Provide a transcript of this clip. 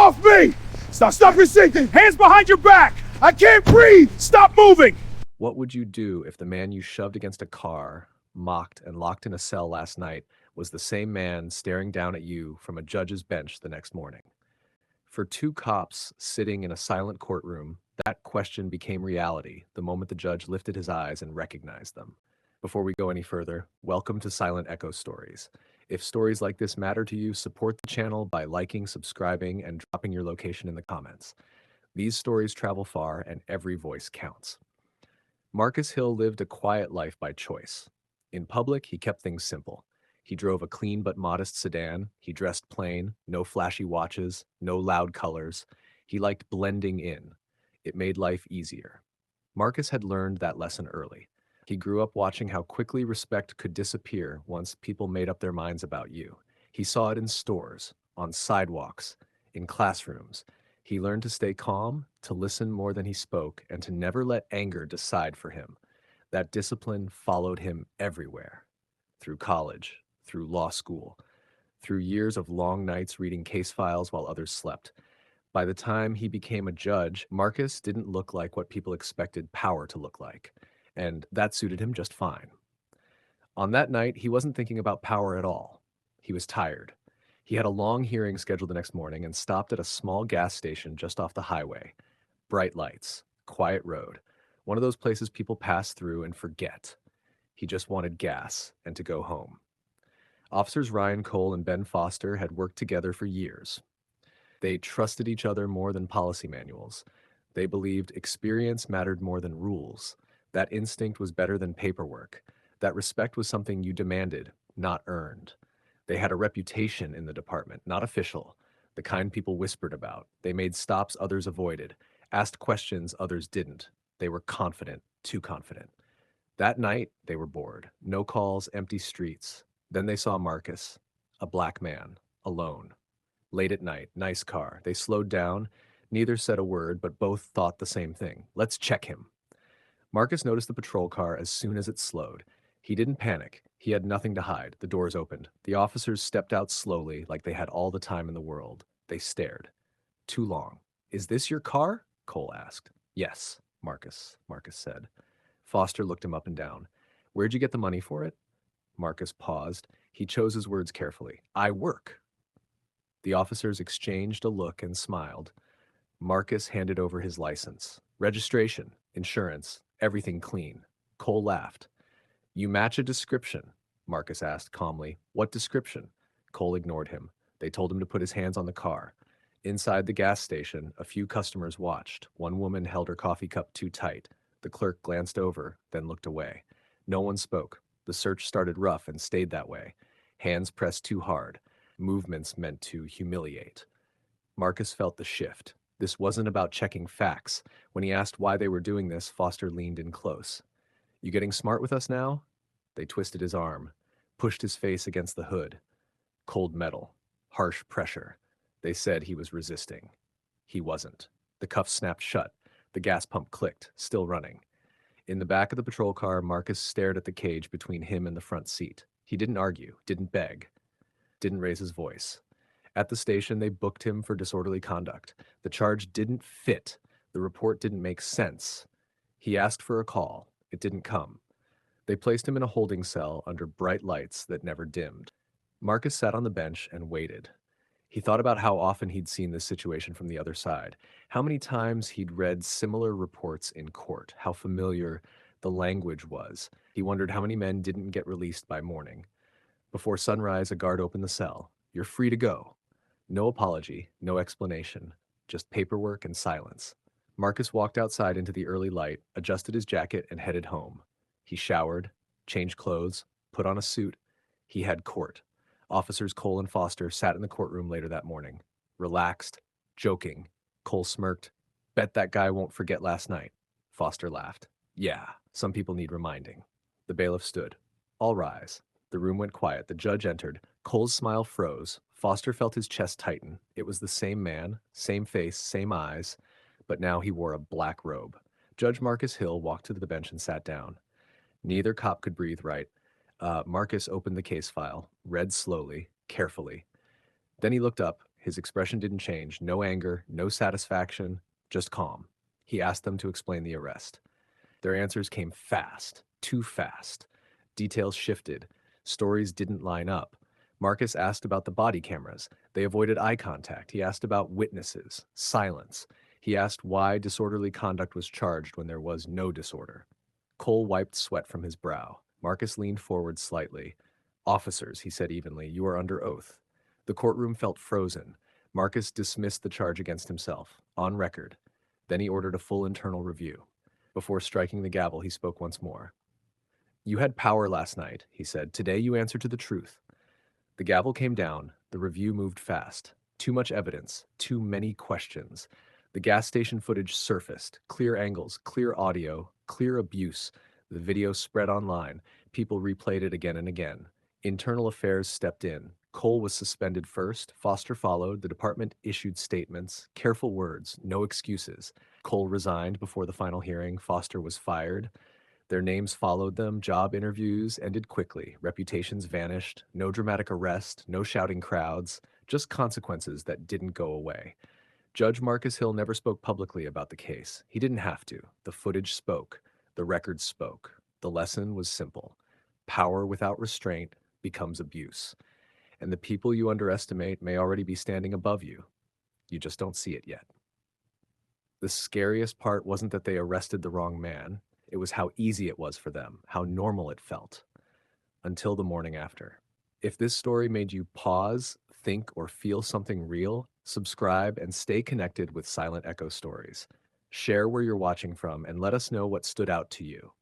off me! Stop your seat! Hands behind your back! I can't breathe! Stop moving! What would you do if the man you shoved against a car, mocked, and locked in a cell last night was the same man staring down at you from a judge's bench the next morning? For two cops sitting in a silent courtroom, that question became reality the moment the judge lifted his eyes and recognized them. Before we go any further, welcome to Silent Echo Stories. If stories like this matter to you, support the channel by liking, subscribing, and dropping your location in the comments. These stories travel far, and every voice counts. Marcus Hill lived a quiet life by choice. In public, he kept things simple. He drove a clean but modest sedan. He dressed plain, no flashy watches, no loud colors. He liked blending in. It made life easier. Marcus had learned that lesson early. He grew up watching how quickly respect could disappear once people made up their minds about you. He saw it in stores, on sidewalks, in classrooms. He learned to stay calm, to listen more than he spoke, and to never let anger decide for him. That discipline followed him everywhere. Through college, through law school, through years of long nights reading case files while others slept. By the time he became a judge, Marcus didn't look like what people expected power to look like, and that suited him just fine. On that night, he wasn't thinking about power at all. He was tired. He had a long hearing scheduled the next morning and stopped at a small gas station just off the highway. Bright lights, quiet road, one of those places people pass through and forget. He just wanted gas and to go home. Officers Ryan Cole and Ben Foster had worked together for years. They trusted each other more than policy manuals. They believed experience mattered more than rules. That instinct was better than paperwork. That respect was something you demanded, not earned. They had a reputation in the department, not official, the kind people whispered about. They made stops others avoided, asked questions others didn't. They were confident, too confident. That night, they were bored. No calls, empty streets. Then they saw Marcus, a black man, alone. Late at night, nice car. They slowed down. Neither said a word, but both thought the same thing. Let's check him. Marcus noticed the patrol car as soon as it slowed. He didn't panic. He had nothing to hide. The doors opened. The officers stepped out slowly, like they had all the time in the world. They stared. Too long. Is this your car? Cole asked. Yes, Marcus said. Foster looked him up and down. Where'd you get the money for it? Marcus paused. He chose his words carefully. I work. The officers exchanged a look and smiled. Marcus handed over his license. Registration, insurance, everything clean. Cole laughed. You match a description, Marcus asked calmly. What description? Cole ignored him. They told him to put his hands on the car. Inside the gas station, a few customers watched. One woman held her coffee cup too tight. The clerk glanced over, then looked away. No one spoke. The search started rough and stayed that way. Hands pressed too hard. Movements meant to humiliate. Marcus felt the shift. This wasn't about checking facts. When he asked why they were doing this, Foster leaned in close. You getting smart with us now? They twisted his arm, pushed his face against the hood. Cold metal, harsh pressure. They said he was resisting. He wasn't. The cuffs snapped shut. The gas pump clicked, still running. In the back of the patrol car, Marcus stared at the cage between him and the front seat. He didn't argue, didn't beg, didn't raise his voice. At the station, they booked him for disorderly conduct. The charge didn't fit. The report didn't make sense. He asked for a call. It didn't come. They placed him in a holding cell under bright lights that never dimmed. Marcus sat on the bench and waited. He thought about how often he'd seen this situation from the other side, how many times he'd read similar reports in court, how familiar the language was. He wondered how many men didn't get released by morning. Before sunrise, a guard opened the cell. You're free to go. No apology, no explanation, just paperwork and silence. Marcus walked outside into the early light, adjusted his jacket, and headed home. He showered, changed clothes, put on a suit. He had court. Officers Cole and Foster sat in the courtroom later that morning. Relaxed, joking. Cole smirked. Bet that guy won't forget last night. Foster laughed. Yeah, some people need reminding. The bailiff stood. All rise. The room went quiet. The judge entered. Cole's smile froze. Foster felt his chest tighten. It was the same man, same face, same eyes, but now he wore a black robe. Judge Marcus Hill walked to the bench and sat down. Neither cop could breathe right. Marcus opened the case file, read slowly, carefully. Then he looked up, His expression didn't change. No anger, no satisfaction, just calm. He asked them to explain the arrest. Their answers came fast, too fast. Details shifted. Stories didn't line up. Marcus asked about the body cameras. They avoided eye contact. He asked about witnesses, silence. He asked why disorderly conduct was charged when there was no disorder. Cole wiped sweat from his brow. Marcus leaned forward slightly. Officers, he said evenly, you are under oath. The courtroom felt frozen. Marcus dismissed the charge against himself, on record. Then he ordered a full internal review. Before striking the gavel, he spoke once more. You had power last night, he said. Today you answer to the truth. The gavel came down. The review moved fast. Too much evidence. Too many questions. The gas station footage surfaced. Clear angles, clear audio, clear abuse. The video spread online. People replayed it again and again. Internal Affairs stepped in. Cole was suspended first. Foster followed. The department issued statements. Careful words. No excuses. Cole resigned before the final hearing. Foster was fired. Their names followed them. Job interviews ended quickly. Reputations vanished. No dramatic arrest. No shouting crowds. Just consequences that didn't go away. Judge Marcus Hill never spoke publicly about the case. He didn't have to. The footage spoke. The record spoke. The lesson was simple. Power without restraint becomes abuse. And the people you underestimate may already be standing above you. You just don't see it yet. The scariest part wasn't that they arrested the wrong man. It was how easy it was for them, how normal it felt. Until the morning after. If this story made you pause, think, or feel something real, subscribe and stay connected with Silent Echo Stories. Share where you're watching from and let us know what stood out to you.